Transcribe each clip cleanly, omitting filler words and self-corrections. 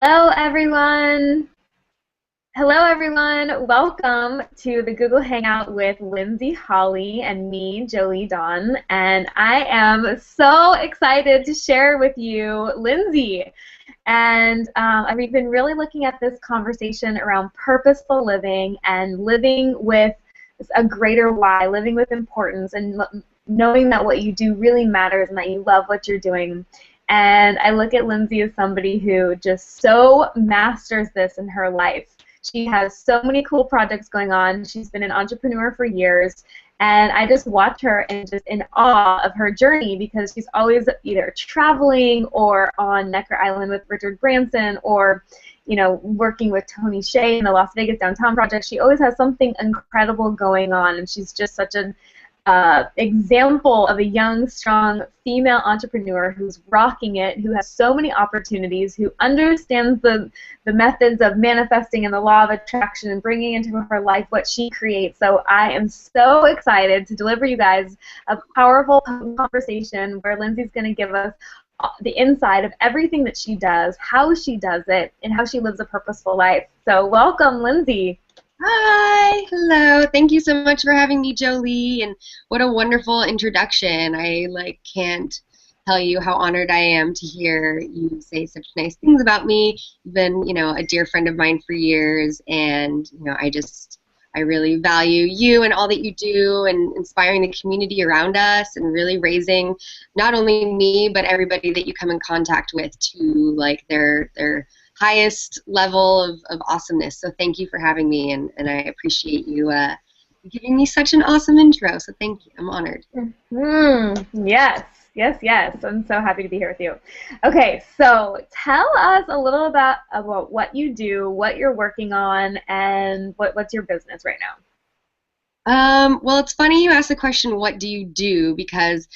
Hello, everyone. Hello, everyone. Welcome to the Google Hangout with Lindsay, Hawley, and me, Jolie Dawn. And I am so excited to share with you Lindsay. And we've been really looking at this conversation around purposeful living and living with a greater why, living with importance, and knowing that what you do really matters and that you love what you're doing. And I look at Lindsay as somebody who just so masters this in her life. She has so many cool projects going on. She's been an entrepreneur for years. And I just watch her and just in awe of her journey because she's always either traveling or on Necker Island with Richard Branson or, working with Tony Hsieh in the Las Vegas Downtown Project. She always has something incredible going on, and she's just such an example of a young, strong female entrepreneur who's rocking it, who has so many opportunities, who understands the methods of manifesting and the law of attraction and bringing into her life what she creates. So I am so excited to deliver you guys a powerful conversation where Lindsay's going to give us the inside of everything that she does, how she does it, and how she lives a purposeful life. So welcome, Lindsay. Hi, hello. Thank you so much for having me, Jolie, and what a wonderful introduction. I can't tell you how honored I am to hear you say such nice things about me. You've been, a dear friend of mine for years, and I really value you and all that you do and inspiring the community around us and really raising not only me but everybody that you come in contact with to their highest level of awesomeness. So thank you for having me, and I appreciate you giving me such an awesome intro. So thank you. I'm honored. Yes, yes, yes. I'm so happy to be here with you. Okay, so tell us a little about what you do, what you're working on, and what's your business right now. Well, it's funny you asked the question, what do you do? Because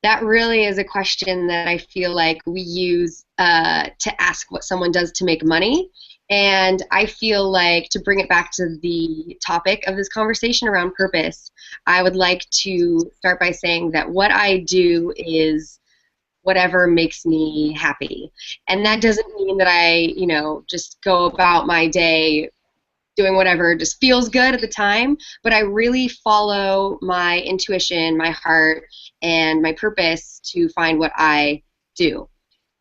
that really is a question that I feel like we use to ask what someone does to make money. And I feel like to bring it back to the topic of this conversation around purpose, I would like to start by saying that what I do is whatever makes me happy. And that doesn't mean that I, just go about my day doing whatever just feels good at the time, but I really follow my intuition, my heart, and my purpose to find what I do.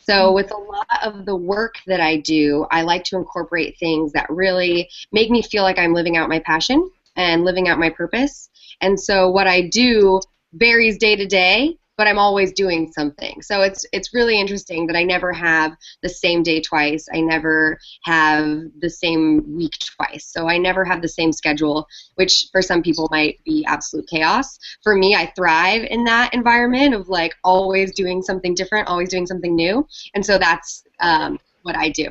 So with a lot of the work that I do, I like to incorporate things that really make me feel like I'm living out my passion and living out my purpose. And so what I do varies day to day, but I'm always doing something. So it's really interesting that I never have the same day twice. I never have the same week twice. So I never have the same schedule, which for some people might be absolute chaos. For me, I thrive in that environment of always doing something different, always doing something new. And so that's what I do.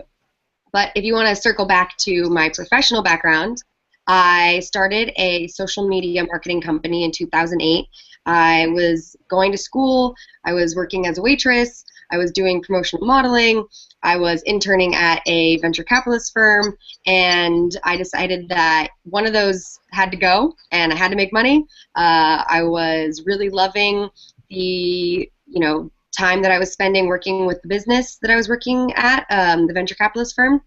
But if you want to circle back to my professional background, I started a social media marketing company in 2008. I was going to school, I was working as a waitress, I was doing promotional modeling, I was interning at a venture capitalist firm, and I decided that one of those had to go and I had to make money. I was really loving the time that I was spending working with the business that I was working at, the venture capitalist firm.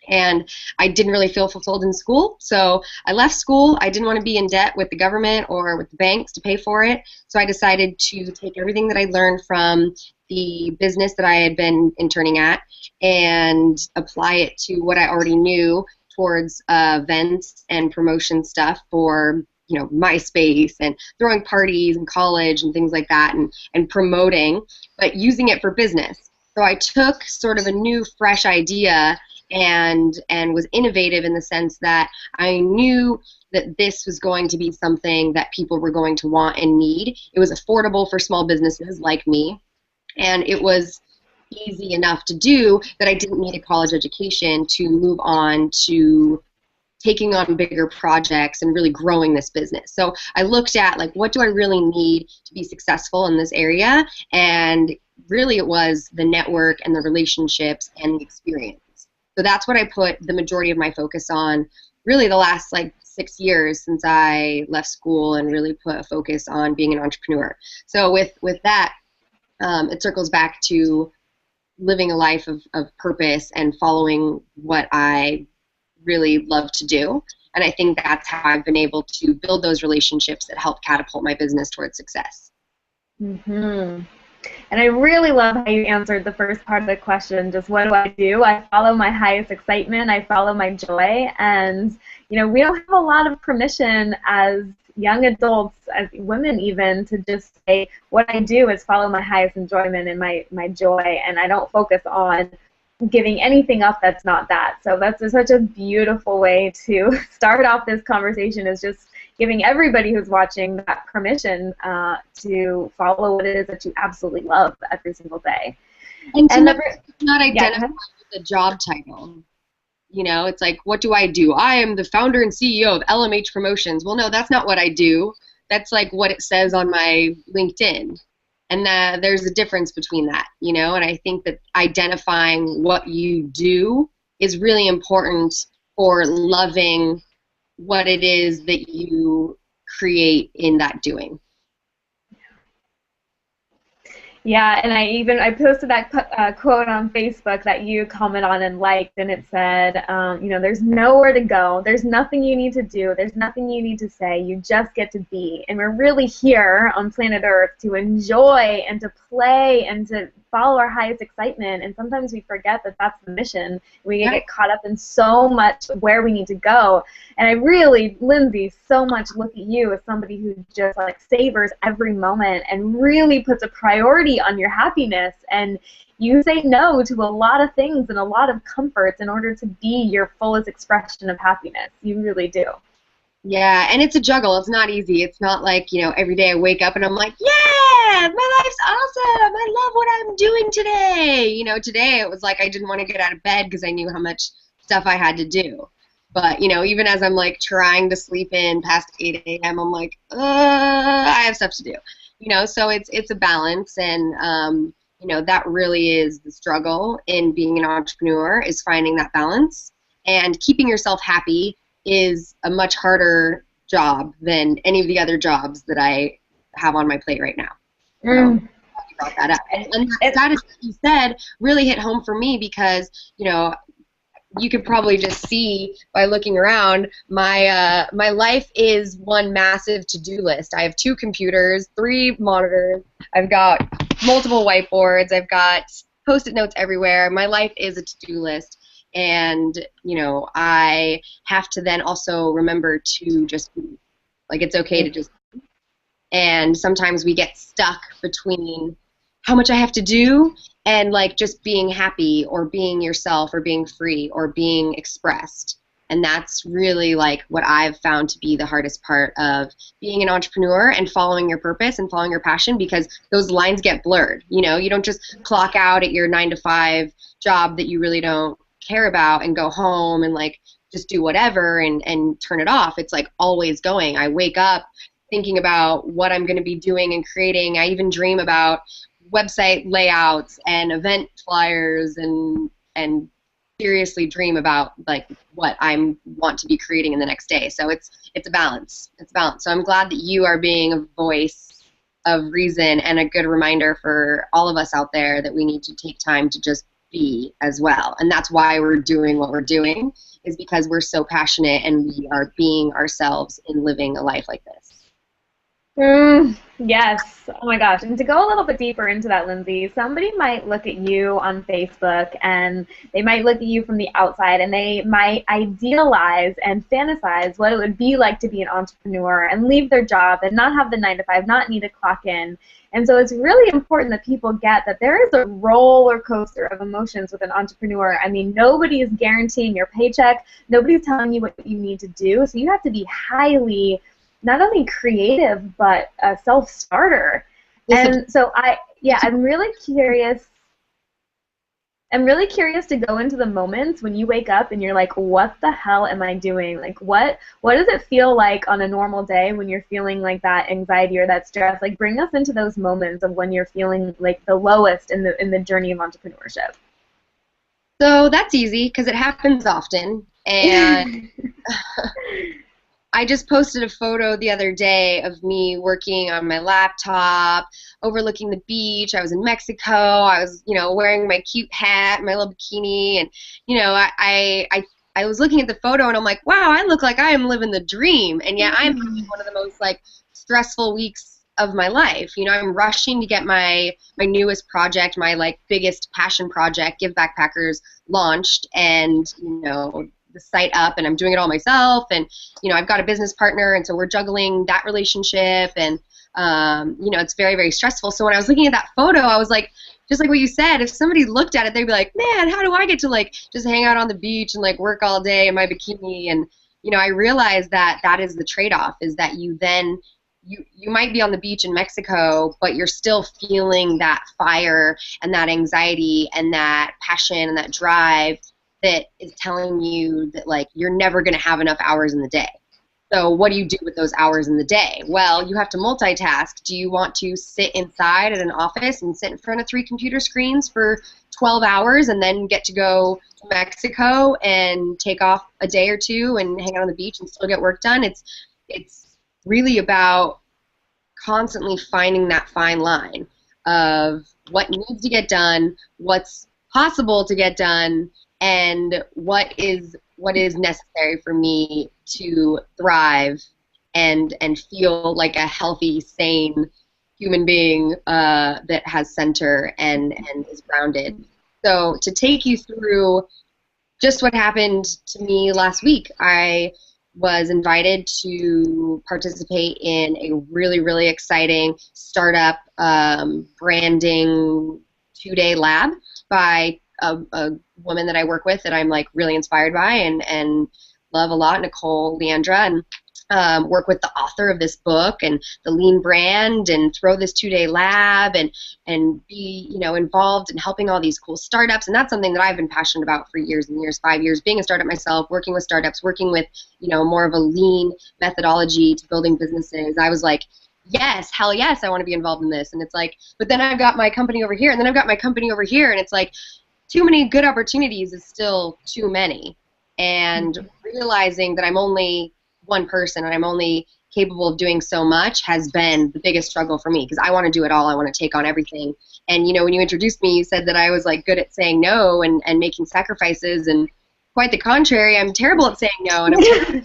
And I didn't really feel fulfilled in school, so I left school. I didn't want to be in debt with the government or with the banks to pay for it, so I decided to take everything that I learned from the business that I had been interning at and apply it to what I already knew towards events and promotion stuff for MySpace and throwing parties in college and things like that and promoting, but using it for business. So I took sort of a new, fresh idea and was innovative in the sense that I knew that this was going to be something that people were going to want and need. It was affordable for small businesses like me, and it was easy enough to do that I didn't need a college education to move on to taking on bigger projects and really growing this business. So I looked at what do I really need to be successful in this area, and really it was the network and the relationships and the experience. So that's what I put the majority of my focus on, really the last 6 years since I left school, and really put a focus on being an entrepreneur. So with that, it circles back to living a life of purpose and following what I really love to do. And I think that's how I've been able to build those relationships that help catapult my business towards success. Mm-hmm. And I really love how you answered the first part of the question, just what do I do? I follow my highest excitement, I follow my joy, and we don't have a lot of permission as young adults, as women even, to just say what I do is follow my highest enjoyment and my joy, and I don't focus on giving anything up that's not that. So that's such a beautiful way to start off this conversation, is just giving everybody who's watching that permission to follow what it is that you absolutely love every single day. And to not identify with a job title. It's like, what do I do? I am the founder and CEO of LMH Promotions. Well, no, that's not what I do. That's like what it says on my LinkedIn. And there's a difference between that, and I think that identifying what you do is really important for loving what it is that you create in that doing. Yeah, and I posted that quote on Facebook that you comment on and liked, and it said, there's nowhere to go, there's nothing you need to do, there's nothing you need to say, you just get to be. And we're really here on planet Earth to enjoy and to play and to follow our highest excitement, and sometimes we forget that that's the mission. We get caught up in so much where we need to go. And I really, Lindsay, so much look at you as somebody who just like savors every moment and really puts a priority on your happiness, and you say no to a lot of things and a lot of comforts in order to be your fullest expression of happiness. You really do. Yeah, and it's a juggle. It's not easy. It's not like, every day I wake up and I'm like, yeah, my life's awesome. I love what I'm doing today. Today it was like I didn't want to get out of bed because I knew how much stuff I had to do. But, even as I'm like trying to sleep in past 8 a.m., I'm like, I have stuff to do. So it's a balance, and, that really is the struggle in being an entrepreneur, is finding that balance. And keeping yourself happy is a much harder job than any of the other jobs that I have on my plate right now. So, brought that up. And that status that you said really hit home for me because, you could probably just see by looking around, my life is one massive to-do list. I have 2 computers, 3 monitors, I've got multiple whiteboards, I've got Post-it notes everywhere. My life is a to-do list. And, I have to then also remember to just be. Like, it's okay to just be. And sometimes we get stuck between how much I have to do and, like, just being happy or being yourself or being free or being expressed. And that's really, like, what I've found to be the hardest part of being an entrepreneur and following your purpose and following your passion, because those lines get blurred. You don't just clock out at your 9-to-5 job that you really don't care about and go home and like just do whatever and turn it off. It's like always going. I wake up thinking about what I'm going to be doing and creating. I even dream about website layouts and event flyers and seriously dream about like what I want to be creating in the next day. So it's a balance. It's a balance. So I'm glad that you are being a voice of reason and a good reminder for all of us out there that we need to take time to just be as well. And that's why we're doing what we're doing, is because we're so passionate and we are being ourselves in living a life like this. Yes. Oh my gosh. And to go a little bit deeper into that, Lindsay, somebody might look at you on Facebook and they might look at you from the outside and they might idealize and fantasize what it would be like to be an entrepreneur and leave their job and not have the 9-to-5, not need to clock in. And so it's really important that people get that there is a roller coaster of emotions with an entrepreneur. I mean, nobody is guaranteeing your paycheck. Nobody's telling you what you need to do. So you have to be highly not only creative, but a self-starter. And so I'm really curious. I'm really curious to go into the moments when you wake up and you're like, what the hell am I doing? Like, what does it feel like on a normal day when you're feeling like that anxiety or that stress? Like, bring us into those moments of when you're feeling like the lowest in the journey of entrepreneurship. So that's easy because it happens often. And I just posted a photo the other day of me working on my laptop, overlooking the beach. I was in Mexico. I was, wearing my cute hat, my little bikini, and, I was looking at the photo and I'm like, wow, I look like I am living the dream. And yet I'm having one of the most like stressful weeks of my life. I'm rushing to get my newest project, my like biggest passion project, Give Backpackers, launched, and the site up, and I'm doing it all myself, and I've got a business partner, and so we're juggling that relationship, and it's very, very stressful. So when I was looking at that photo, I was like, just like what you said, if somebody looked at it, they'd be like, man, how do I get to like just hang out on the beach and like work all day in my bikini? And I realized that that is the trade-off, is that you might be on the beach in Mexico, but you're still feeling that fire and that anxiety and that passion and that drive that is telling you that like you're never going to have enough hours in the day. So what do you do with those hours in the day? Well, you have to multitask. Do you want to sit inside at an office and sit in front of 3 computer screens for 12 hours and then get to go to Mexico and take off a day or two and hang out on the beach and still get work done? It's really about constantly finding that fine line of what needs to get done, what's possible to get done, and what is necessary for me to thrive and feel like a healthy, sane human being that has center and is grounded. So to take you through just what happened to me last week, I was invited to participate in a really, really exciting startup branding 2-day lab by a woman that I work with that I'm like really inspired by and love a lot, Nicole Leandra, and work with the author of this book and the Lean brand, and throw this 2-day lab and be involved in helping all these cool startups. And that's something that I've been passionate about for years and years, 5 years, being a startup myself, working with startups, working with more of a lean methodology to building businesses. I was like, yes, hell yes, I want to be involved in this. And it's like, but then I've got my company over here, and then I've got my company over here, and it's like, too many good opportunities is still too many. And realizing that I'm only one person and I'm only capable of doing so much has been the biggest struggle for me, because I want to do it all. I want to take on everything. And when you introduced me, you said that I was like good at saying no and making sacrifices, and quite the contrary, I'm terrible at saying no, and I'm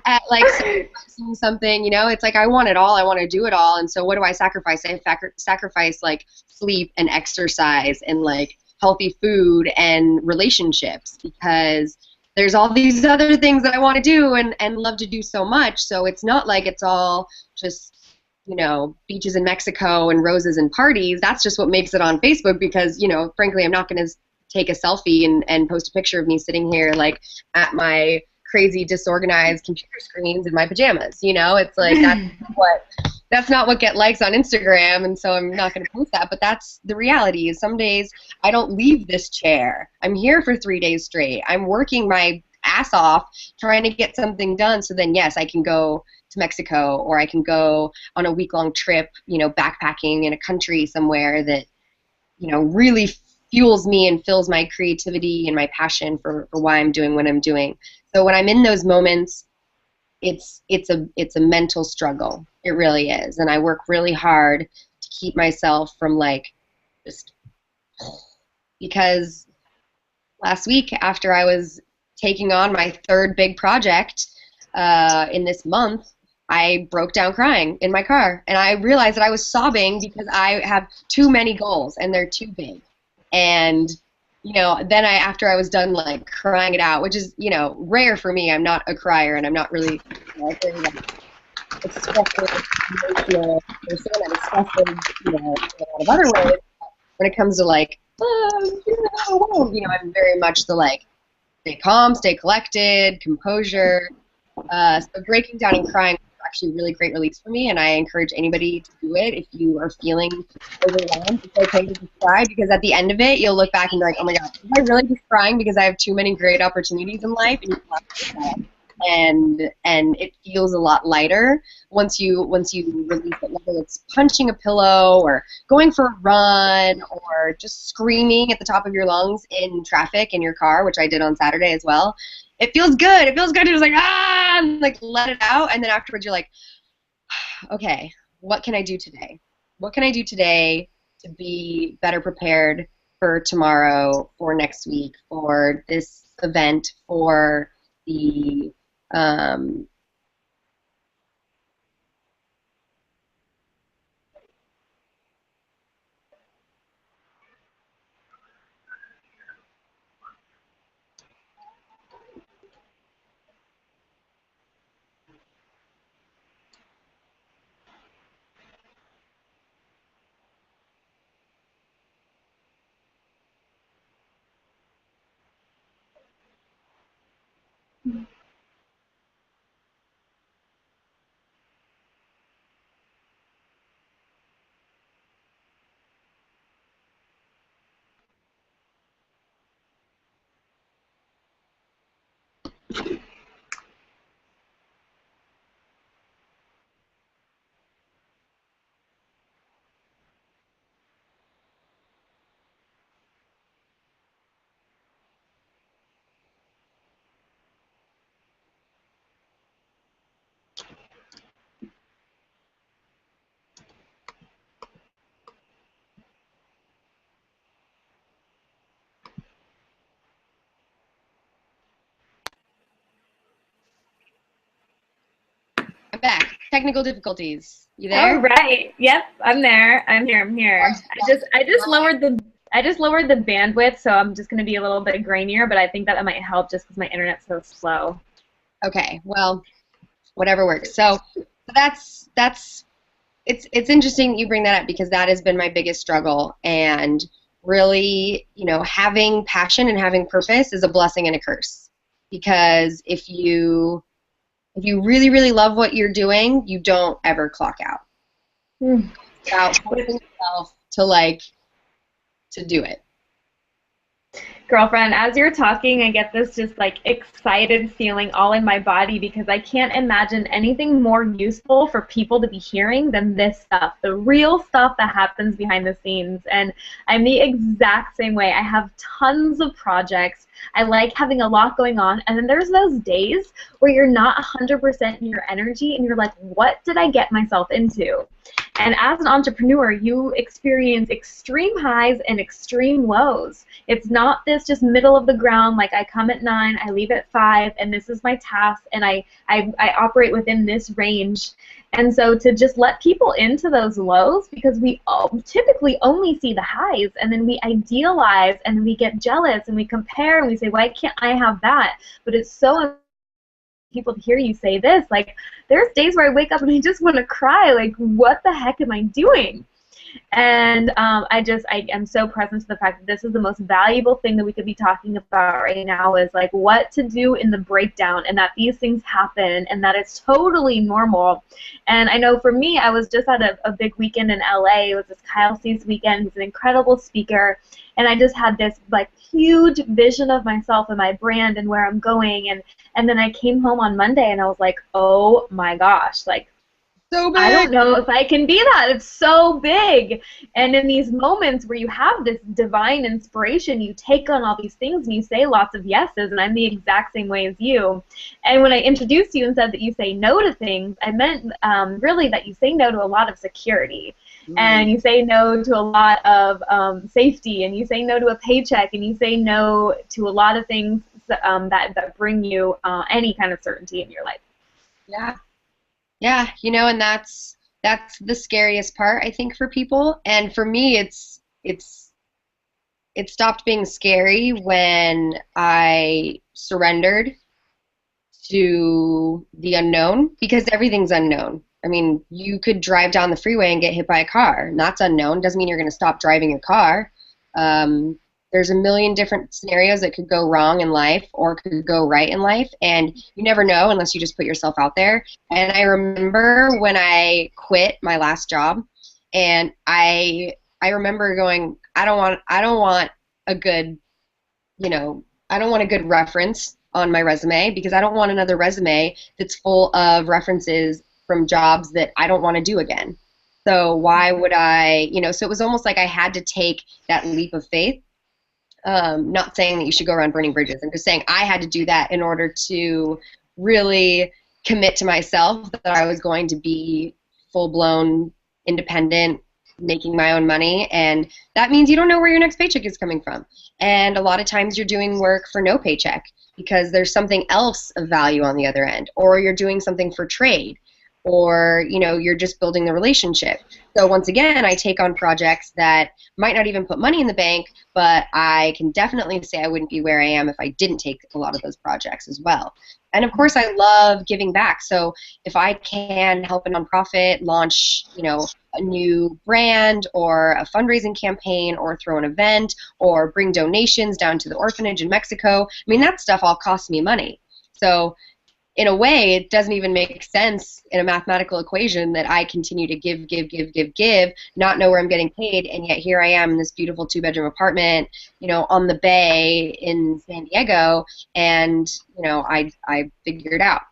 at like sacrificing something. It's like I want it all, I want to do it all, and so what do I sacrifice? I sacrifice like sleep and exercise and like healthy food and relationships, because there's all these other things that I want to do and love to do so much. So it's not like it's all just, beaches in Mexico and roses and parties. That's just what makes it on Facebook, because, frankly, I'm not going to take a selfie and post a picture of me sitting here like at my crazy disorganized computer screens in my pajamas. It's like that's not what get likes on Instagram, and so I'm not going to post that. But that's the reality. Is some days I don't leave this chair. I'm here for 3 days straight. I'm working my ass off trying to get something done, so then yes, I can go to Mexico, or I can go on a week-long trip, backpacking in a country somewhere that really fuels me and fills my creativity and my passion for why I'm doing what I'm doing. So when I'm in those moments, it's a mental struggle. It really is. And I work really hard to keep myself from because last week, after I was taking on my 3rd big project in this month, I broke down crying in my car, and I realized that I was sobbing because I have too many goals and they're too big. And then after I was done like crying it out, which is rare for me. I'm not a crier, and I'm not really expressive, emotional person. I'm expressive, in a lot of other ways. When it comes to I'm very much the stay calm, stay collected, composure. So breaking down and crying is actually really great release for me, and I encourage anybody to do it if you are feeling overwhelmed. It's okay to just cry, because at the end of it, you'll look back and be like, oh my God, am I really just crying because I have too many great opportunities in life? And you can laugh at yourself. and it feels a lot lighter once you release it, whether it's punching a pillow or going for a run or just screaming at the top of your lungs in traffic in your car, which I did on Saturday as well. It feels good. It feels good to just like, and like let it out, and then afterwards you're like, okay, what can I do today? What can I do today to be better prepared for tomorrow, for next week, for this event, for the um, I'm back. Technical difficulties. You All there? right. Yep, I'm there. I'm here. I'm here. I just lowered the bandwidth, so I'm just going to be a little bit grainier, but I think that might help just because my internet's so slow. Okay. Well, whatever works. So that's it's interesting you bring that up because that has been my biggest struggle, and really, having passion and having purpose is a blessing and a curse, because if you really, really love what you're doing, you don't ever clock out. Hmm. It's about forcing yourself to do it. Girlfriend, as you're talking, I get this just like excited feeling all in my body because I can't imagine anything more useful for people to be hearing than this stuff, the real stuff that happens behind the scenes. And I'm the exact same way. I have tons of projects. I like having a lot going on, and then there's those days where you're not 100% in your energy and you're like, what did I get myself into? And as an entrepreneur, you experience extreme highs and extreme lows. It's not this just middle of the ground, like I come at 9, I leave at 5, and this is my task, and I operate within this range. And so to just let people into those lows, because we typically only see the highs, and then we idealize, and then we get jealous, and we compare, and we say, why can't I have that? But it's so people to hear you say this, like, there's days where I wake up and I just want to cry, like, what the heck am I doing? And I am so present to the fact that this is the most valuable thing that we could be talking about right now, is like what to do in the breakdown, and that these things happen, and that it's totally normal. And I know for me, I was just at a big weekend in LA. It was this Kyle Cease weekend. He's an incredible speaker. And I just had this like huge vision of myself and my brand and where I'm going. And then I came home on Monday and I was like, oh my gosh, like, So big. I don't know if I can be that. It's so big. And in these moments where you have this divine inspiration, you take on all these things and you say lots of yeses, and I'm the exact same way as you. And when I introduced you and said that you say no to things, I meant really that you say no to a lot of security. And you say no to a lot of safety, and you say no to a paycheck, and you say no to a lot of things that bring you any kind of certainty in your life. Yeah. Yeah, and that's the scariest part, I think, for people. And for me, it stopped being scary when I surrendered to the unknown, because everything's unknown. I mean, you could drive down the freeway and get hit by a car, and that's unknown. Doesn't mean you're going to stop driving your car. There's a million different scenarios that could go wrong in life or could go right in life, and you never know unless you just put yourself out there. And I remember when I quit my last job, and I remember going, I don't want a good, I don't want a good reference on my resume because I don't want another resume that's full of references from jobs that I don't want to do again. So why would I, so it was almost like I had to take that leap of faith. Not saying that you should go around burning bridges. I'm just saying I had to do that in order to really commit to myself that I was going to be full-blown independent, making my own money, and that means you don't know where your next paycheck is coming from. And a lot of times you're doing work for no paycheck because there's something else of value on the other end, or you're doing something for trade, or you're just building the relationship. So once again, I take on projects that might not even put money in the bank, but I can definitely say I wouldn't be where I am if I didn't take a lot of those projects as well. And of course, I love giving back. So if I can help a nonprofit launch, a new brand or a fundraising campaign or throw an event or bring donations down to the orphanage in Mexico, I mean, that stuff all costs me money. So in a way, it doesn't even make sense in a mathematical equation that I continue to give, not know where I'm getting paid, and yet here I am in this beautiful 2-bedroom apartment, on the bay in San Diego, and, I figured out.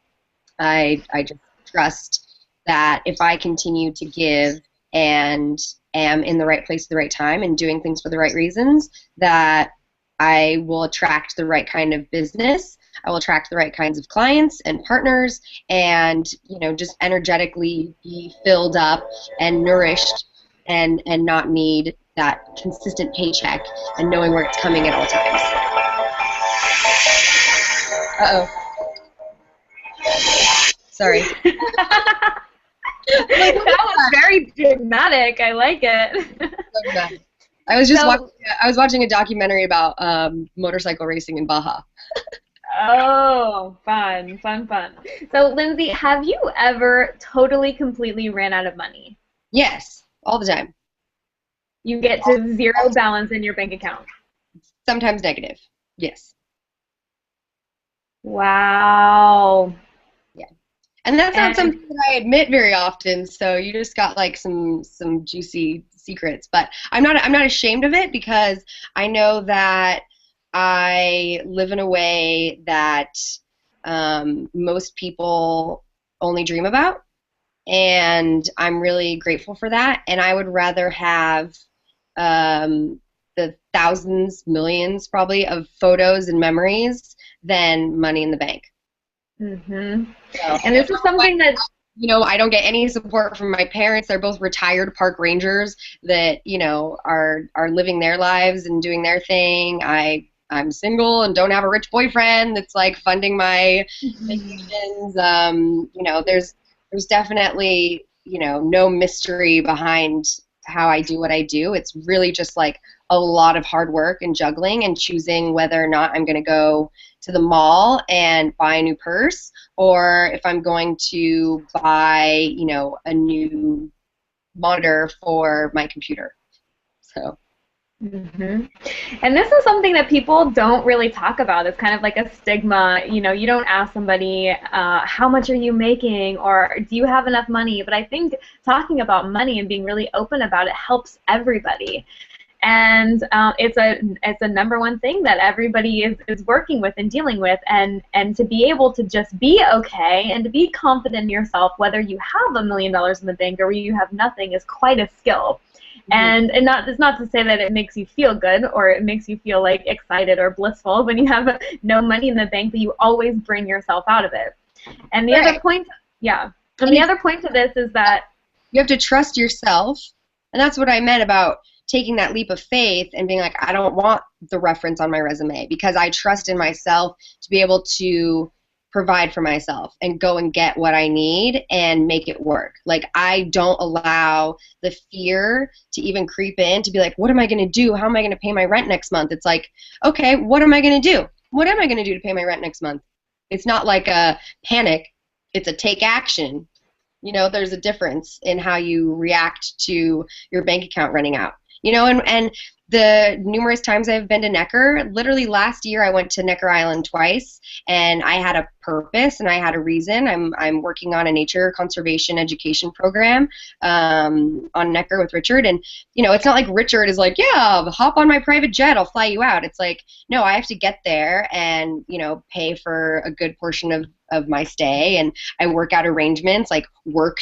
I just trust that if I continue to give and am in the right place at the right time and doing things for the right reasons, that I will attract the right kind of business. I will attract the right kinds of clients and partners, and just energetically be filled up and nourished, and not need that consistent paycheck and knowing where it's coming at all times. Sorry. That was very dramatic. I like it. I was watching a documentary about motorcycle racing in Baja. Oh, fun. So, Lindsay, have you ever totally, completely ran out of money? Yes, all the time. You get to zero balance in your bank account? Sometimes negative, yes. Wow. Yeah. And that's not something that I admit very often, so you just got like some juicy secrets. But I'm not ashamed of it because I know that I live in a way that most people only dream about, and I'm really grateful for that. And I would rather have the thousands, millions probably of photos and memories than money in the bank. Mm-hmm. So, and this is something that I don't get any support from my parents. They're both retired park rangers that are living their lives and doing their thing. I'm single and don't have a rich boyfriend that's like funding my vacations. There's definitely no mystery behind how I do what I do. It's really just like a lot of hard work and juggling and choosing whether or not I'm going to go to the mall and buy a new purse, or if I'm going to buy a new monitor for my computer. So. Mm-hmm. And this is something that people don't really talk about. It's kind of like a stigma. You don't ask somebody, how much are you making, or do you have enough money? But I think talking about money and being really open about it helps everybody. And it's a number one thing that everybody is working with and dealing with, and to be able to just be okay and to be confident in yourself, whether you have $1 million in the bank or you have nothing, is quite a skill. And it's not to say that it makes you feel good or it makes you feel like excited or blissful when you have no money in the bank, but you always bring yourself out of it. And the other point, the other point to this is that you have to trust yourself, and that's what I meant about taking that leap of faith and being like, I don't want the reference on my resume because I trust in myself to be able to provide for myself and go and get what I need and make it work. Like, I don't allow the fear to even creep in to be like, what am I going to do? How am I going to pay my rent next month? It's like, okay, what am I going to do? What am I going to do to pay my rent next month? It's not like a panic. It's a take action. There's a difference in how you react to your bank account running out. And the numerous times I've been to Necker, literally last year I went to Necker Island twice, and I had a purpose and I had a reason. I'm working on a nature conservation education program on Necker with Richard, and it's not like Richard is like, yeah, hop on my private jet, I'll fly you out. It's like, no, I have to get there and pay for a good portion of my stay, and I work out arrangements like work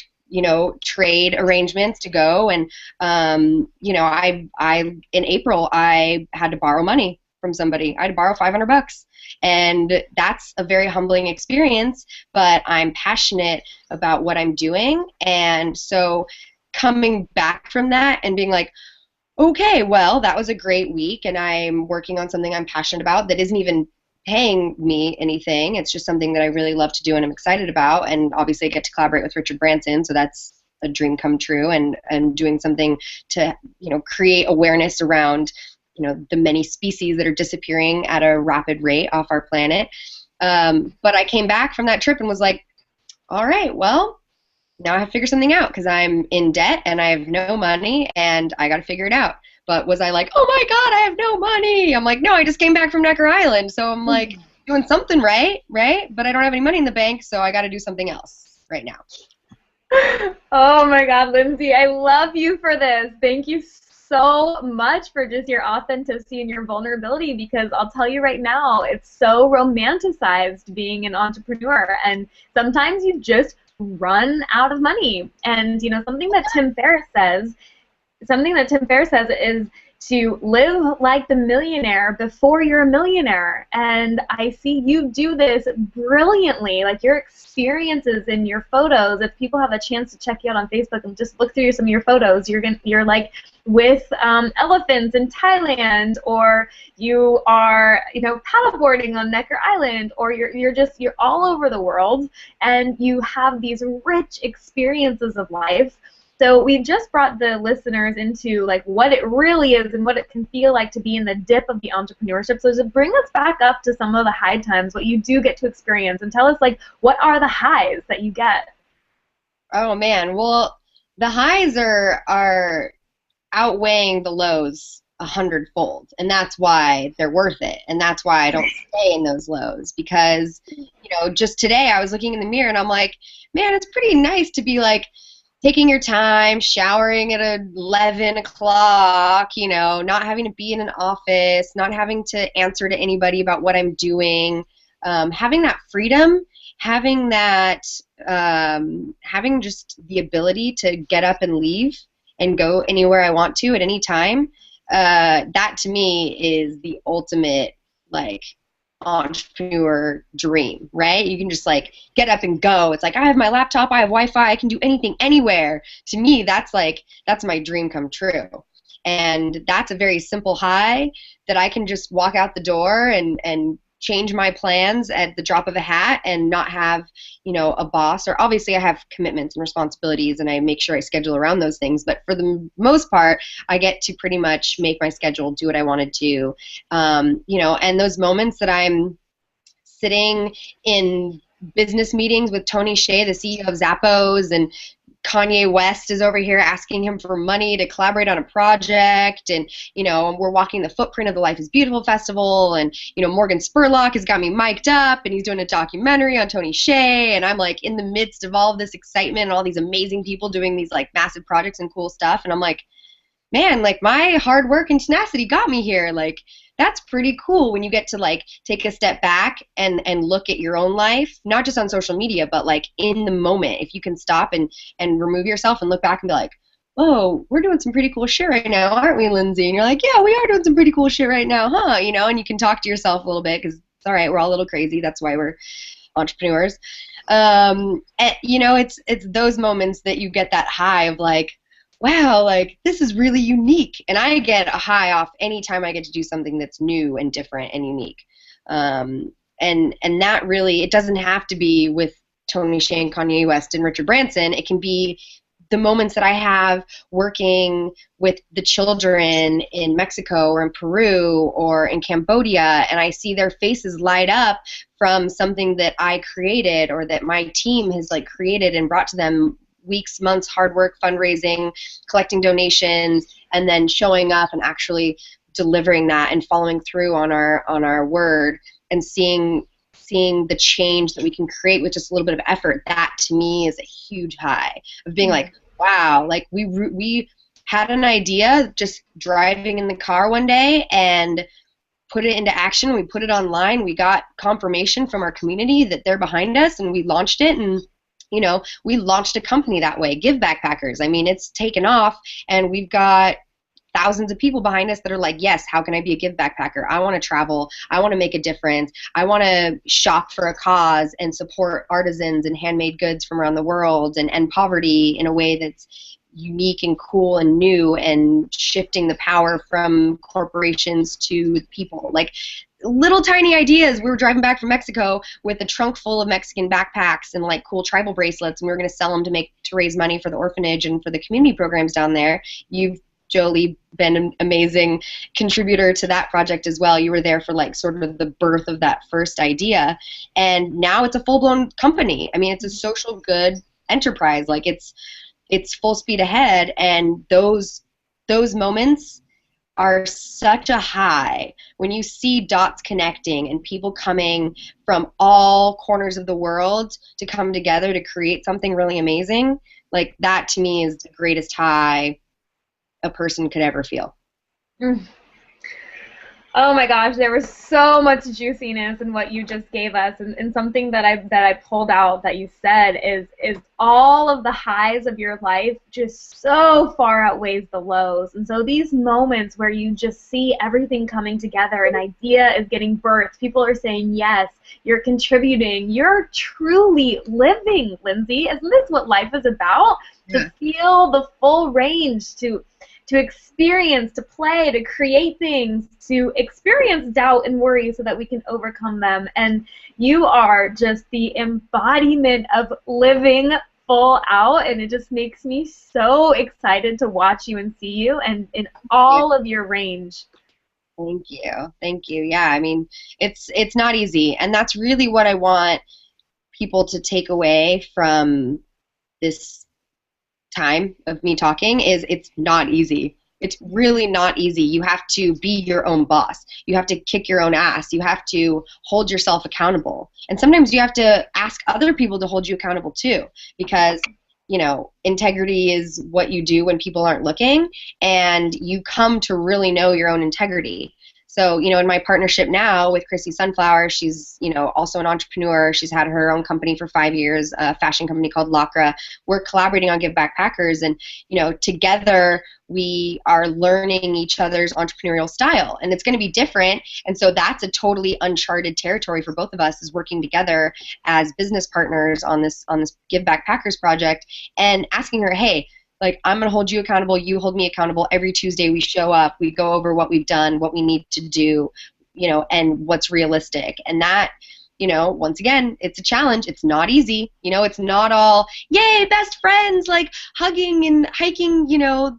trade arrangements to go. And, I in April, I had to borrow money from somebody. I had to borrow $500. And that's a very humbling experience, but I'm passionate about what I'm doing. And so coming back from that and being like, okay, well, that was a great week, and I'm working on something I'm passionate about that isn't even paying me anything. It's just something that I really love to do and I'm excited about. And obviously I get to collaborate with Richard Branson, so that's a dream come true, and doing something to create awareness around the many species that are disappearing at a rapid rate off our planet. But I came back from that trip and was like, all right, well, now I have to figure something out because I'm in debt and I have no money and I got to figure it out. But was I like, oh my God, I have no money? I'm like, no, I just came back from Necker Island. So I'm like doing something right? But I don't have any money in the bank, so I got to do something else right now. Oh my God, Lindsay, I love you for this. Thank you so much for just your authenticity and your vulnerability, because I'll tell you right now, it's so romanticized being an entrepreneur, and sometimes you just run out of money. And something that Tim Ferriss says is to live like the millionaire before you're a millionaire. And I see you do this brilliantly. Like your experiences in your photos, if people have a chance to check you out on Facebook and just look through some of your photos, you're like with elephants in Thailand, or you are paddleboarding on Necker Island, or you're all over the world, and you have these rich experiences of life. So we've just brought the listeners into like what it really is and what it can feel like to be in the dip of the entrepreneurship. So to bring us back up to some of the high times, what you do get to experience, and tell us like what are the highs that you get? Oh man, well, the highs are outweighing the lows 100-fold, and that's why they're worth it, and that's why I don't stay in those lows, because just today I was looking in the mirror and I'm like, man, it's pretty nice to be like taking your time, showering at 11 o'clock, not having to be in an office, not having to answer to anybody about what I'm doing, having that freedom, having just the ability to get up and leave and go anywhere I want to at any time. That to me is the ultimate like entrepreneur dream, right? You can just like get up and go. It's like, I have my laptop, I have Wi-Fi, I can do anything anywhere. To me, that's my dream come true. And that's a very simple high that I can just walk out the door and change my plans at the drop of a hat and not have, a boss. Or obviously I have commitments and responsibilities and I make sure I schedule around those things. But for the most part, I get to pretty much make my schedule, do what I want to do. And those moments that I'm sitting in business meetings with Tony Hsieh, the CEO of Zappos, and Kanye West is over here asking him for money to collaborate on a project, and we're walking the footprint of the Life is Beautiful festival, and Morgan Spurlock has got me mic'd up and he's doing a documentary on Tony Hsieh, and I'm like in the midst of all of this excitement and all these amazing people doing these like massive projects and cool stuff, and I'm like, man, like my hard work and tenacity got me here. Like that's pretty cool when you get to like take a step back and look at your own life, not just on social media, but like in the moment. If you can stop and remove yourself and look back and be like, oh, we're doing some pretty cool shit right now, aren't we, Lindsay? And you're like, yeah, we are doing some pretty cool shit right now, huh? And you can talk to yourself a little bit because it's all right, we're all a little crazy. That's why we're entrepreneurs. It's those moments that you get that high of like, wow, like this is really unique. And I get a high off anytime I get to do something that's new and different and unique. And that really, it doesn't have to be with Tony Hsieh and Kanye West and Richard Branson. It can be the moments that I have working with the children in Mexico or in Peru or in Cambodia, and I see their faces light up from something that I created or that my team has created and brought to them. Weeks, months, hard work, fundraising, collecting donations, and then showing up and actually delivering that and following through on our word and seeing the change that we can create with just a little bit of effort, that to me is a huge high of being like, wow, like we had an idea just driving in the car one day and put it into action. We put it online. We got confirmation from our community that they're behind us, and we launched it. And we launched a company that way, Give Backpackers. I mean, it's taken off, and we've got thousands of people behind us that are like, yes, how can I be a Give Backpacker? I want to travel. I want to make a difference. I want to shop for a cause and support artisans and handmade goods from around the world and end poverty in a way that's unique and cool and new, and shifting the power from corporations to people. Like little tiny ideas. We were driving back from Mexico with a trunk full of Mexican backpacks and like cool tribal bracelets, and we were going to sell them to raise money for the orphanage and for the community programs down there. You've, Jolie, been an amazing contributor to that project as well. You were there for like sort of the birth of that first idea, and now it's a full-blown company. I mean, it's a social good enterprise. Like it's full speed ahead, and those moments are such a high when you see dots connecting and people coming from all corners of the world to come together to create something really amazing. Like that to me is the greatest high a person could ever feel. Mm. Oh my gosh, there was so much juiciness in what you just gave us, and something that I pulled out that you said is all of the highs of your life just so far outweighs the lows. And so these moments where you just see everything coming together, an idea is getting birthed, people are saying yes, you're contributing, you're truly living, Lindsay. Isn't this what life is about? Yeah. To feel the full range, to experience, to play, to create things, to experience doubt and worry so that we can overcome them. And you are just the embodiment of living full out, and it just makes me so excited to watch you and see you and in all of your range. Thank you. Thank you. Yeah, I mean, it's not easy, and that's really what I want people to take away from this time of me talking is it's not easy. It's really not easy. You have to be your own boss. You have to kick your own ass. You have to hold yourself accountable. And sometimes you have to ask other people to hold you accountable too, because integrity is what you do when people aren't looking, and you come to really know your own integrity. So, in my partnership now with Chrissy Sunflower, she's, also an entrepreneur. She's had her own company for 5 years, a fashion company called Lacra. We're collaborating on Give Backpackers, and, together we are learning each other's entrepreneurial style, and it's going to be different. And so that's a totally uncharted territory for both of us, is working together as business partners on this Give Backpackers project, and asking her, hey, like, I'm going to hold you accountable, you hold me accountable. Every Tuesday we show up, we go over what we've done, what we need to do, and what's realistic. And that, once again, it's a challenge. It's not easy. It's not all, yay, best friends, like hugging and hiking,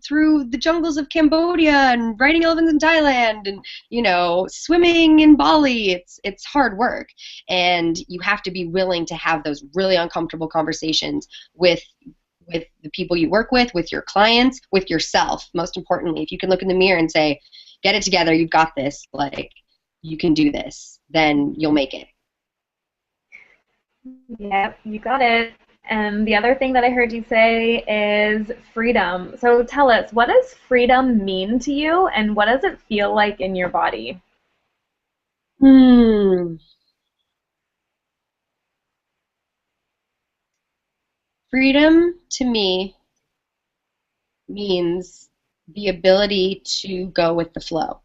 through the jungles of Cambodia and riding elephants in Thailand and, swimming in Bali. It's hard work. And you have to be willing to have those really uncomfortable conversations with the people you work with your clients, with yourself. Most importantly, if you can look in the mirror and say, get it together, you've got this, like, you can do this, then you'll make it. Yep, you got it. And the other thing that I heard you say is freedom. So tell us, what does freedom mean to you, and what does it feel like in your body? Freedom to me means the ability to go with the flow.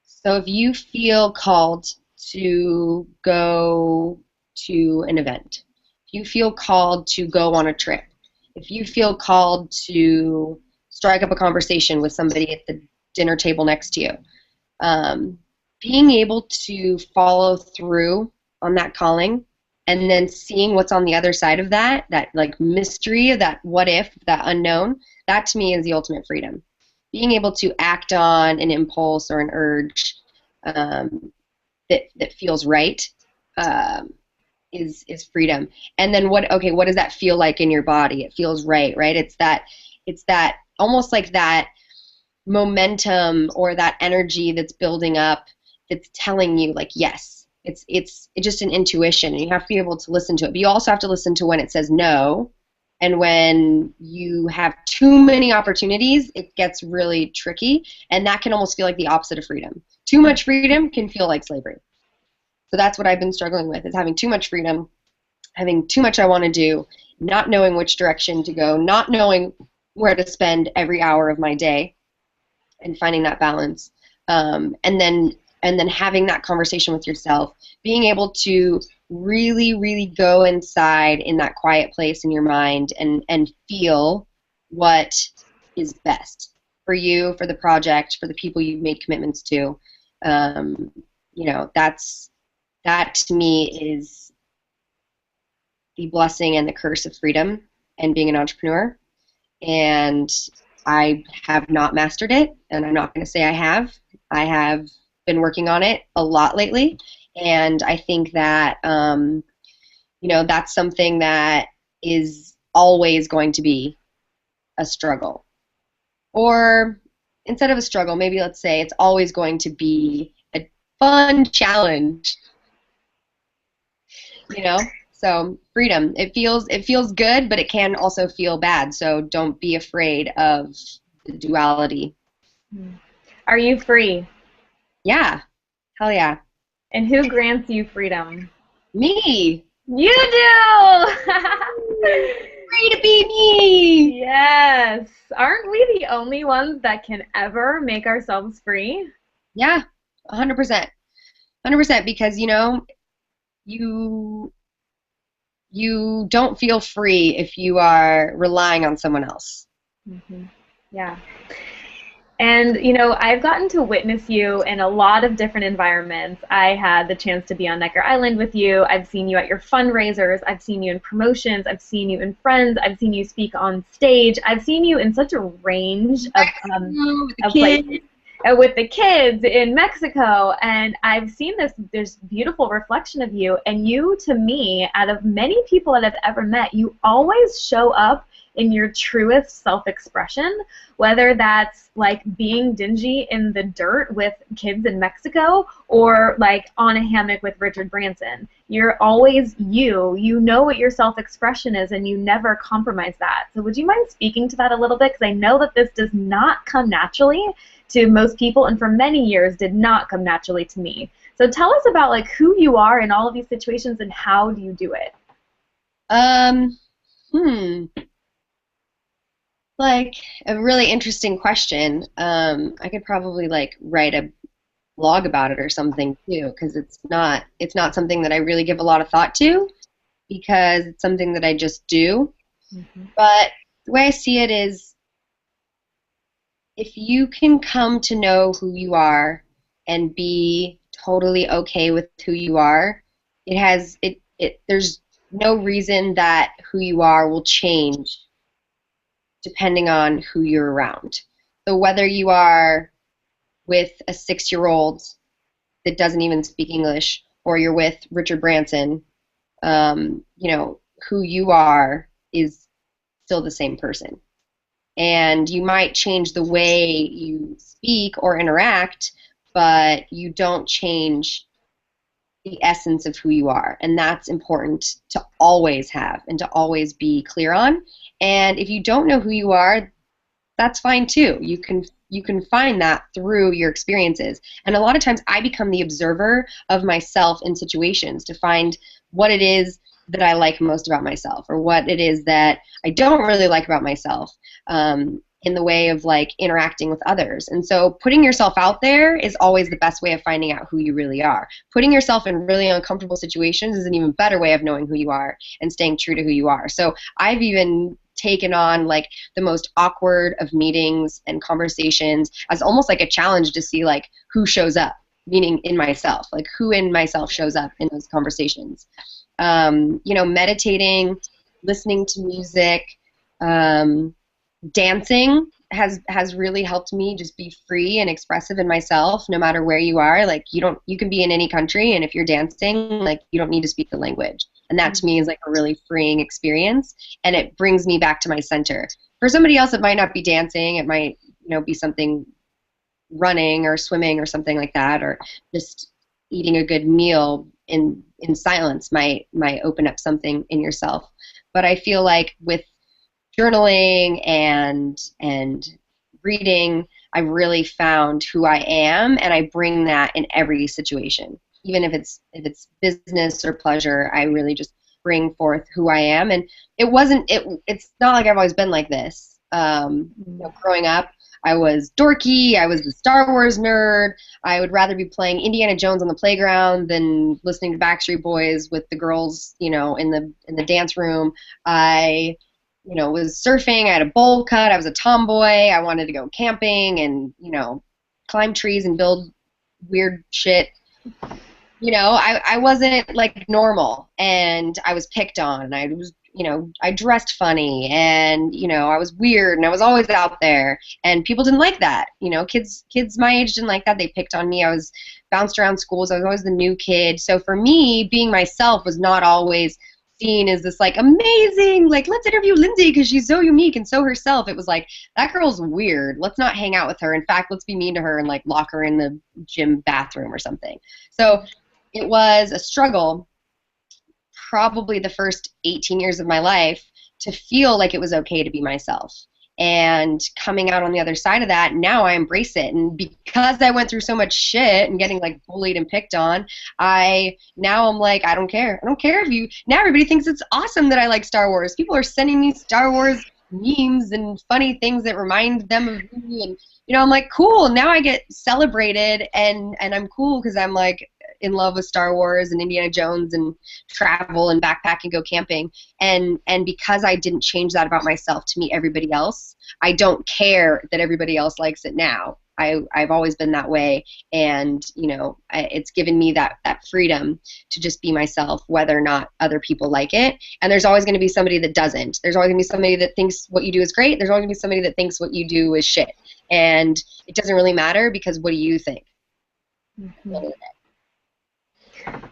So if you feel called to go to an event, if you feel called to go on a trip, if you feel called to strike up a conversation with somebody at the dinner table next to you, being able to follow through on that calling, and then seeing what's on the other side of that like mystery, that what if, that unknown, that to me is the ultimate freedom. Being able to act on an impulse or an urge that feels right is freedom. And then what does that feel like in your body? It feels right? It's that almost like that momentum or that energy that's building up that's telling you like yes. It's just an intuition, and you have to be able to listen to it. But you also have to listen to when it says no, and when you have too many opportunities, it gets really tricky, and that can almost feel like the opposite of freedom. Too much freedom can feel like slavery. So that's what I've been struggling with, is having too much freedom, having too much I want to do, not knowing which direction to go, not knowing where to spend every hour of my day, and finding that balance. And then having that conversation with yourself, being able to really, really go inside in that quiet place in your mind and feel what is best for you, for the project, for the people you've made commitments to. You know, that to me is the blessing and the curse of freedom and being an entrepreneur. And I have not mastered it, and I'm not going to say I have. I have been working on it a lot lately, and I think that you know, that's something that is always going to be a struggle. Or instead of a struggle, maybe let's say it's always going to be a fun challenge. You know? So freedom, it feels good, but it can also feel bad. So don't be afraid of the duality. Are you free? Yeah. Hell yeah. And who grants you freedom? Me. You do! Free to be me! Yes. Aren't we the only ones that can ever make ourselves free? Yeah, 100%. 100%, because, you know, you don't feel free if you are relying on someone else. Mm-hmm. Yeah. And, you know, I've gotten to witness you in a lot of different environments. I had the chance to be on Necker Island with you. I've seen you at your fundraisers. I've seen you in promotions. I've seen you in Friends. I've seen you speak on stage. I've seen you in such a range of places. With the kids in Mexico, and I've seen this beautiful reflection of you, and you, to me, out of many people that I've ever met, you always show up in your truest self-expression, whether that's like being dingy in the dirt with kids in Mexico or like on a hammock with Richard Branson. You're always you. You know what your self-expression is, and you never compromise that. So would you mind speaking to that a little bit? Because I know that this does not come naturally to most people, and for many years did not come naturally to me. So tell us about like who you are in all of these situations and how do you do it? Like a really interesting question. I could probably like write a blog about it or something too, because it's not something that I really give a lot of thought to, because it's something that I just do. Mm-hmm. But the way I see it is, if you can come to know who you are and be totally okay with who you are, there's no reason that who you are will change depending on who you're around. So whether you are with a 6-year-old that doesn't even speak English, or you're with Richard Branson, you know, who you are is still the same person. And you might change the way you speak or interact, but you don't change the essence of who you are, and that's important to always have and to always be clear on. And if you don't know who you are, that's fine too. You can find that through your experiences. And a lot of times I become the observer of myself in situations to find what it is that I like most about myself, or what it is that I don't really like about myself, in the way of like interacting with others. And so putting yourself out there is always the best way of finding out who you really are. Putting yourself in really uncomfortable situations is an even better way of knowing who you are and staying true to who you are. So I've even taken on like the most awkward of meetings and conversations as almost like a challenge to see like who shows up, meaning in myself, like who in myself shows up in those conversations. You know, meditating, listening to music, dancing has really helped me just be free and expressive in myself, no matter where you are. Like you can be in any country, and if you're dancing, like you don't need to speak the language. And that to me is like a really freeing experience, and it brings me back to my center. For somebody else, it might not be dancing. It might, be something running or swimming or something like that, or just eating a good meal in silence might open up something in yourself. But I feel like with journaling and reading, I've really found who I am, and I bring that in every situation. Even if it's business or pleasure, I really just bring forth who I am. And it's not like I've always been like this. Growing up, I was dorky. I was the Star Wars nerd. I would rather be playing Indiana Jones on the playground than listening to Backstreet Boys with the girls, in the dance room. I was surfing. I had a bowl cut. I was a tomboy. I wanted to go camping and, climb trees and build weird shit. I wasn't like normal, and I was picked on. I was, I dressed funny, and, I was weird, and I was always out there, and people didn't like that. Kids my age didn't like that. They picked on me. I was bounced around schools. I was always the new kid. So for me, being myself was not always seen as this like amazing, like, let's interview Lindsay because she's so unique and so herself. It was like, that girl's weird. Let's not hang out with her. In fact, let's be mean to her and like lock her in the gym bathroom or something. So it was a struggle, probably the first 18 years of my life, to feel like it was okay to be myself. And coming out on the other side of that, now I embrace it. And because I went through so much shit and getting like bullied and picked on, now I'm like, I don't care. I don't care if you, now everybody thinks it's awesome that I like Star Wars. People are sending me Star Wars memes and funny things that remind them of me. And, I'm like, cool. Now I get celebrated, and I'm cool because I'm like in love with Star Wars and Indiana Jones and travel and backpack and go camping. And because I didn't change that about myself to meet everybody else, I don't care that everybody else likes it now. I've always been that way, and it's given me that freedom to just be myself, whether or not other people like it. And there's always going to be somebody that doesn't. There's always going to be somebody that thinks what you do is great. There's always going to be somebody that thinks what you do is shit. And it doesn't really matter, because what do you think? Mm-hmm.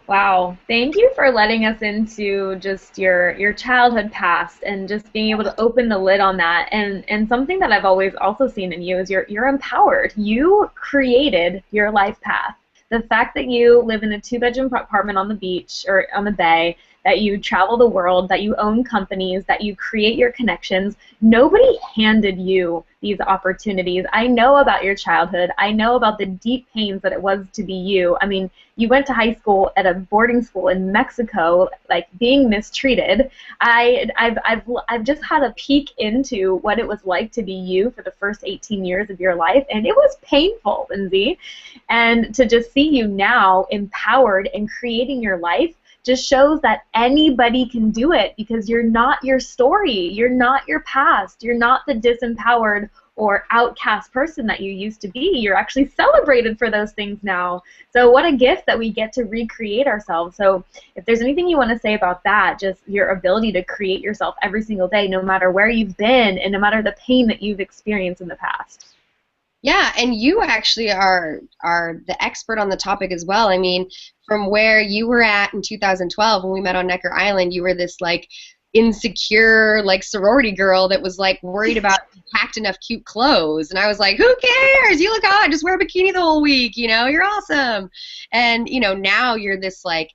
Wow, thank you for letting us into just your childhood past and just being able to open the lid on that. And something that I've always also seen in you is you're empowered. You created your life path. The fact that you live in a 2-bedroom apartment on the beach or on the bay, that you travel the world, that you own companies, that you create your connections. Nobody handed you these opportunities. I know about your childhood. I know about the deep pains that it was to be you. I mean, you went to high school at a boarding school in Mexico, like being mistreated. I've just had a peek into what it was like to be you for the first 18 years of your life, and it was painful, Lindsay. And to just see you now empowered and creating your life just shows that anybody can do it, because you're not your story, you're not your past, you're not the disempowered or outcast person that you used to be. You're actually celebrated for those things now. So what a gift that we get to recreate ourselves. So if there's anything you want to say about that, just your ability to create yourself every single day, no matter where you've been and no matter the pain that you've experienced in the past. Yeah, and you actually are the expert on the topic as well. I mean, from where you were at in 2012 when we met on Necker Island, you were this like insecure like sorority girl that was like worried about if you packed enough cute clothes. And I was like, who cares? You look hot. Just wear a bikini the whole week. You're awesome. And now you're this like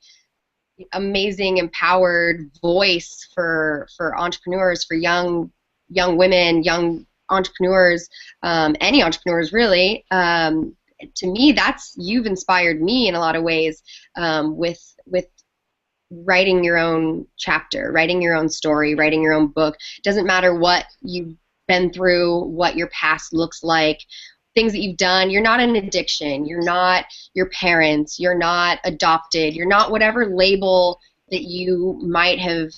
amazing empowered voice for entrepreneurs, for young women, young entrepreneurs, any entrepreneurs really. To me, you've inspired me in a lot of ways, with writing your own chapter, writing your own story, writing your own book. Doesn't matter what you've been through, what your past looks like, things that you've done. You're not an addiction. You're not your parents. You're not adopted. You're not whatever label that you might have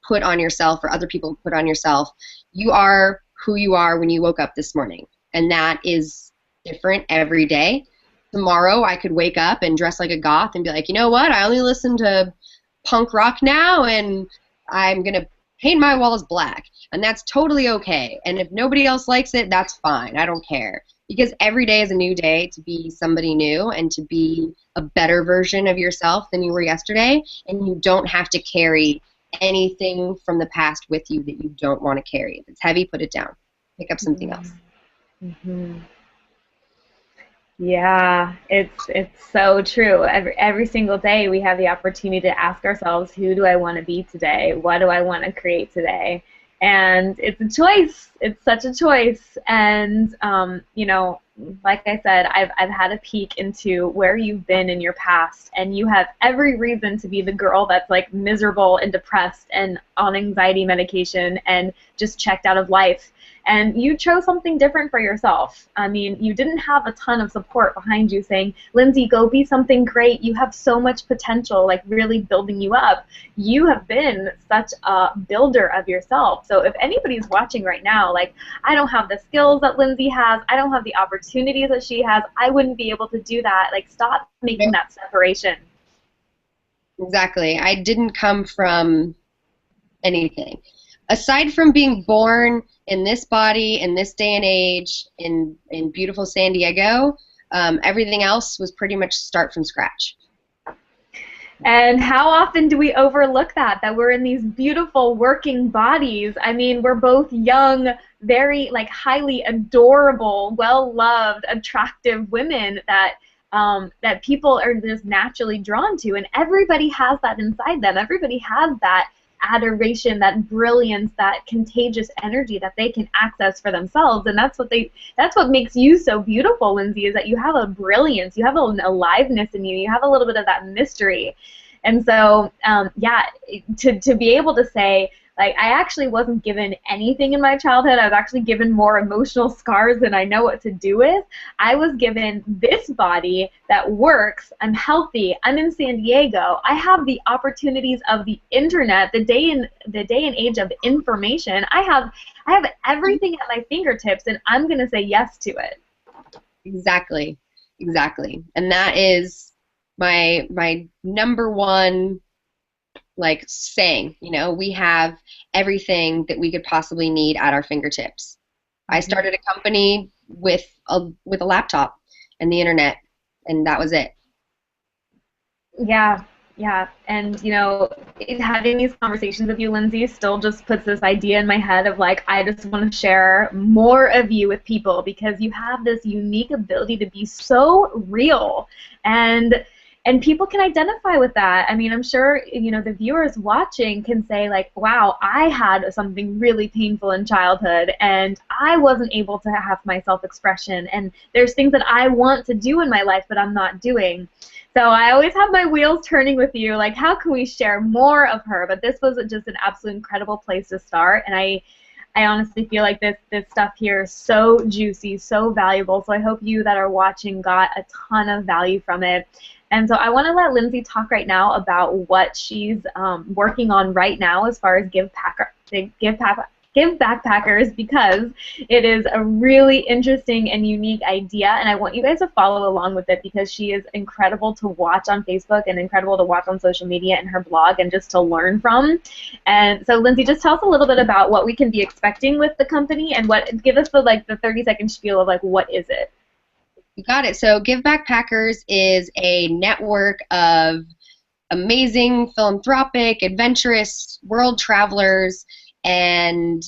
put on yourself or other people put on yourself. You are who you are when you woke up this morning, and that is different every day. Tomorrow I could wake up and dress like a goth and be like, you know what, I only listen to punk rock now, and I'm going to paint my walls black, and that's totally okay. And if nobody else likes it, that's fine. I don't care, because every day is a new day to be somebody new and to be a better version of yourself than you were yesterday, and you don't have to carry anything from the past with you that you don't want to carry. If it's heavy, put it down. Pick up something else. Mm-hmm. Yeah, it's so true. Every single day we have the opportunity to ask ourselves, who do I want to be today? What do I want to create today? And it's a choice. It's such a choice. And you know, like I said, I've had a peek into where you've been in your past, and you have every reason to be the girl that's like miserable and depressed and on anxiety medication and just checked out of life. And you chose something different for yourself. I mean, you didn't have a ton of support behind you saying, Lindsay, go be something great. You have so much potential, like really building you up. You have been such a builder of yourself. So if anybody's watching right now, like, I don't have the skills that Lindsay has, I don't have the opportunities that she has, I wouldn't be able to do that. Like, stop making that separation. Exactly. I didn't come from anything. Aside from being born in this body, in this day and age, in beautiful San Diego, everything else was pretty much start from scratch. And how often do we overlook that we're in these beautiful working bodies? I mean, we're both young, very like highly adorable, well-loved, attractive women that that people are just naturally drawn to, and everybody has that inside them. Everybody has that adoration, that brilliance, that contagious energy that they can access for themselves, and that's what makes you so beautiful, Lindsay, is that you have a brilliance, you have an aliveness in you, you have a little bit of that mystery. And so yeah, to be able to say, like, I actually wasn't given anything in my childhood. I was actually given more emotional scars than I know what to do with. I was given this body that works. I'm healthy. I'm in San Diego. I have the opportunities of the internet, the day and age of information. I have everything at my fingertips, and I'm going to say yes to it. Exactly. And that is my number one, like, saying, you know, we have everything that we could possibly need at our fingertips. I started a company with a laptop and the internet, and that was it. Yeah, and you know, having these conversations with you, Lindsay, still just puts this idea in my head of like, I just want to share more of you with people, because you have this unique ability to be so real, and people can identify with that. I mean, I'm sure, you know, the viewers watching can say, like, wow, I had something really painful in childhood, and I wasn't able to have my self-expression, and there's things that I want to do in my life, but I'm not doing. So I always have my wheels turning with you, like, how can we share more of her? But this was just an absolute incredible place to start, and I honestly feel like this stuff here is so juicy, so valuable, so I hope you that are watching got a ton of value from it. And so I want to let Lindsay talk right now about what she's working on right now as far as Give Backpackers, because it is a really interesting and unique idea, and I want you guys to follow along with it, because she is incredible to watch on Facebook and incredible to watch on social media and her blog and just to learn from. And so, Lindsay, just tell us a little bit about what we can be expecting with the company, and give us the 30-second spiel of, like, what is it? You got it. So Give Backpackers is a network of amazing philanthropic, adventurous world travelers, and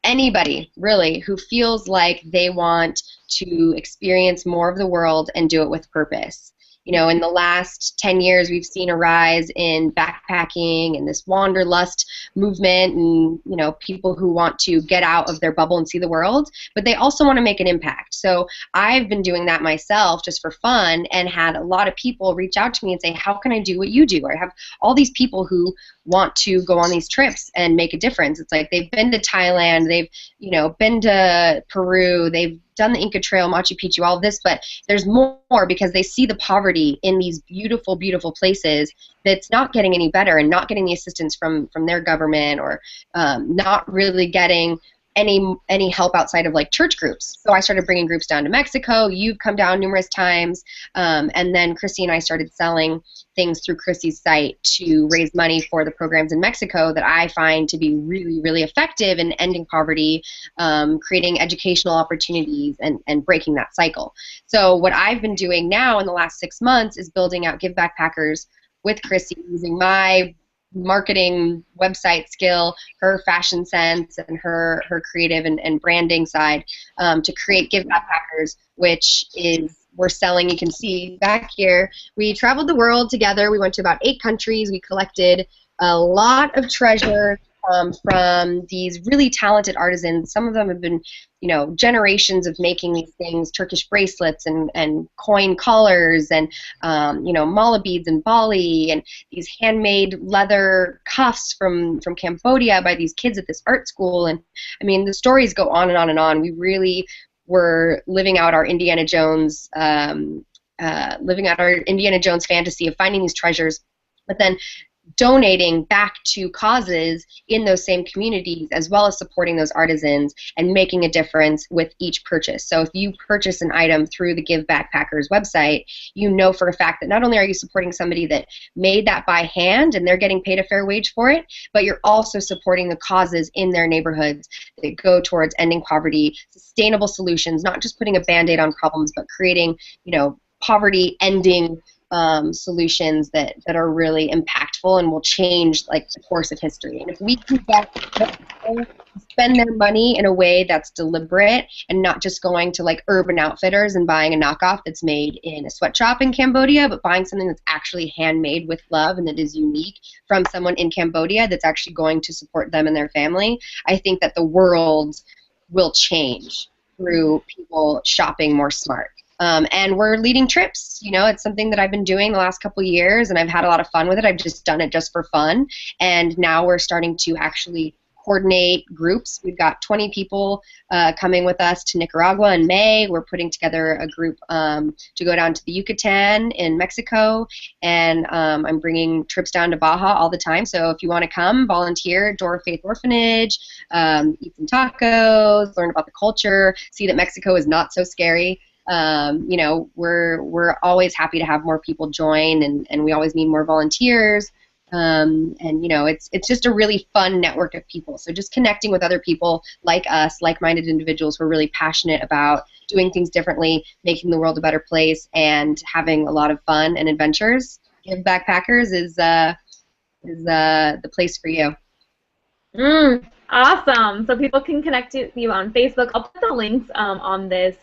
anybody really who feels like they want to experience more of the world and do it with purpose. You know, in the last 10 years, we've seen a rise in backpacking and this wanderlust movement, and, you know, people who want to get out of their bubble and see the world, but they also want to make an impact. So I've been doing that myself just for fun, and had a lot of people reach out to me and say, how can I do what you do? I have all these people who want to go on these trips and make a difference. It's like they've been to Thailand, they've, you know, been to Peru, they've done the Inca Trail, Machu Picchu, all of this, but there's more, because they see the poverty in these beautiful, beautiful places that's not getting any better, and not getting the assistance from their government, or not really getting any help outside of, like, church groups. So I started bringing groups down to Mexico. You've come down numerous times, and then Chrissy and I started selling things through Chrissy's site to raise money for the programs in Mexico that I find to be really, really effective in ending poverty, creating educational opportunities, and breaking that cycle. So what I've been doing now in the last 6 months is building out Give Backpackers with Chrissy, using my marketing website skill, her fashion sense, and her creative and branding side to create Give Backpackers, which is we're selling. You can see back here. We traveled the world together. We went to about 8 countries. We collected a lot of treasure from these really talented artisans. Some of them have been, you know, generations of making these things, Turkish bracelets and coin collars and, you know, mala beads in Bali and these handmade leather cuffs from Cambodia by these kids at this art school. And, I mean, the stories go on and on and on. We really were living out our Indiana Jones fantasy of finding these treasures, but then donating back to causes in those same communities, as well as supporting those artisans and making a difference with each purchase. So if you purchase an item through the Give Backpackers website, you know for a fact that not only are you supporting somebody that made that by hand and they're getting paid a fair wage for it, but you're also supporting the causes in their neighborhoods that go towards ending poverty, sustainable solutions, not just putting a Band-Aid on problems, but creating, you know, poverty ending solutions that are really impactful and will change like the course of history. And if we can get people to spend their money in a way that's deliberate and not just going to like Urban Outfitters and buying a knockoff that's made in a sweatshop in Cambodia, but buying something that's actually handmade with love and that is unique from someone in Cambodia that's actually going to support them and their family, I think that the world will change through people shopping more smart. And we're leading trips. You know, it's something that I've been doing the last couple of years, and I've had a lot of fun with it. I've just done it just for fun, and now we're starting to actually coordinate groups. We've got 20 people coming with us to Nicaragua in May. We're putting together a group to go down to the Yucatan in Mexico, and I'm bringing trips down to Baja all the time. So if you want to come, volunteer at Door of Faith Orphanage, eat some tacos, learn about the culture, see that Mexico is not so scary. You know, we're always happy to have more people join, and we always need more volunteers. And you know, it's just a really fun network of people. So just connecting with other people like us, like-minded individuals who are really passionate about doing things differently, making the world a better place, and having a lot of fun and adventures. Give Backpackers is the place for you. Awesome. So people can connect with you on Facebook. I'll put the links on this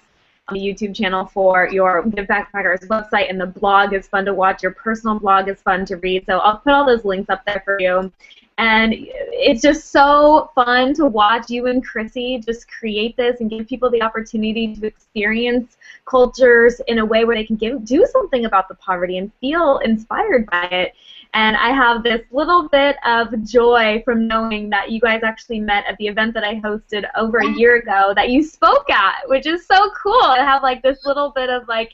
on the YouTube channel for your Give Backpackers website, and the blog is fun to watch. Your personal blog is fun to read. So I'll put all those links up there for you. And it's just so fun to watch you and Chrissy just create this and give people the opportunity to experience cultures in a way where they can do something about the poverty and feel inspired by it. And I have this little bit of joy from knowing that you guys actually met at the event that I hosted over a year ago that you spoke at, which is so cool to have like this little bit of like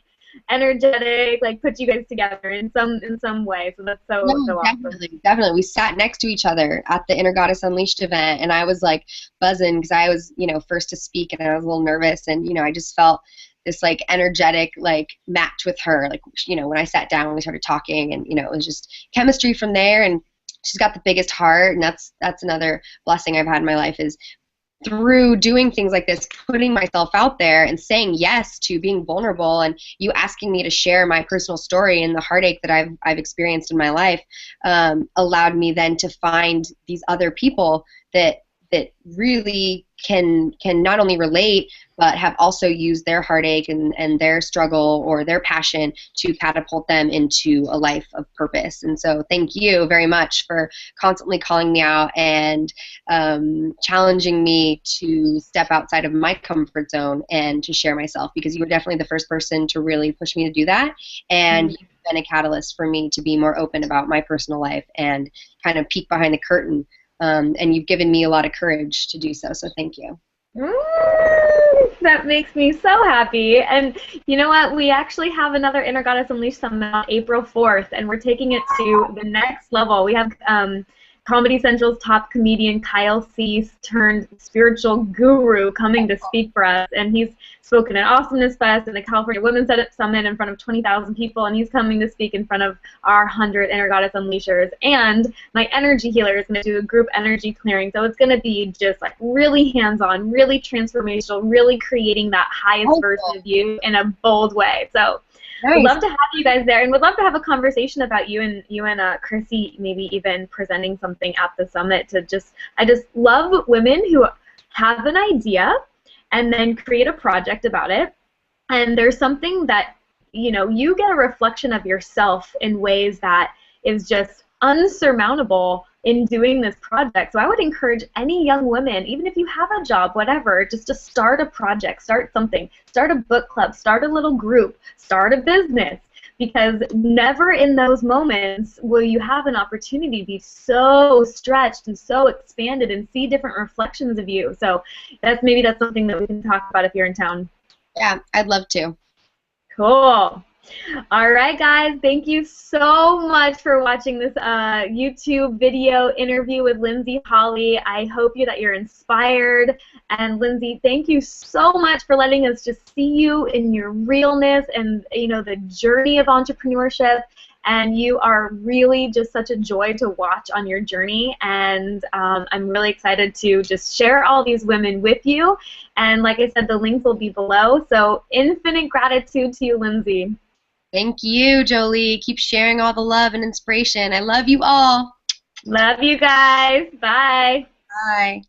energetic, like put you guys together in some way. So that's so awesome. Definitely. We sat next to each other at the Inner Goddess Unleashed event, and I was like buzzing because I was, you know, first to speak, and I was a little nervous, and you know, I just felt this like energetic like match with her. Like, you know, when I sat down, we started talking, and you know, it was just chemistry from there. And she's got the biggest heart, and that's another blessing I've had in my life is through doing things like this, putting myself out there and saying yes to being vulnerable, and you asking me to share my personal story and the heartache that I've experienced in my life allowed me then to find these other people that really can not only relate, but have also used their heartache and their struggle or their passion to catapult them into a life of purpose. And so thank you very much for constantly calling me out and challenging me to step outside of my comfort zone and to share myself, because you were definitely the first person to really push me to do that. And you've been a catalyst for me to be more open about my personal life and kind of peek behind the curtain. And you've given me a lot of courage to do so, so thank you. That makes me so happy. And you know what? We actually have another Inner Goddess Unleashed Summit on April 4th, and we're taking it to the next level. We have Comedy Central's top comedian Kyle Cease turned spiritual guru coming to speak for us, and he's spoken at Awesomeness Fest and the California Women's Summit in front of 20,000 people, and he's coming to speak in front of our 100 Inner Goddess Unleashers. And my energy healer is going to do a group energy clearing, so it's going to be just like really hands-on, really transformational, really creating that highest version of you in a bold way. So Would Nice. love to have you guys there, and would love to have a conversation about you and Chrissy, maybe even presenting something at the summit. I just love women who have an idea and then create a project about it. And there's something that, you get a reflection of yourself in ways that is just unsurmountable in doing this project. So I would encourage any young women, even if you have a job, whatever, just to start a project, start something, start a book club, start a little group, start a business, because never in those moments will you have an opportunity to be so stretched and so expanded and see different reflections of you. So maybe that's something that we can talk about if you're in town. Yeah, I'd love to. Cool. All right, guys, thank you so much for watching this YouTube video interview with Lindsay Hawley. I hope that you're inspired. And Lindsay, thank you so much for letting us just see you in your realness and the journey of entrepreneurship. And you are really just such a joy to watch on your journey. And I'm really excited to just share all these women with you. And like I said, the links will be below. So infinite gratitude to you, Lindsay. Thank you, Jolie. Keep sharing all the love and inspiration. I love you all. Love you guys. Bye. Bye.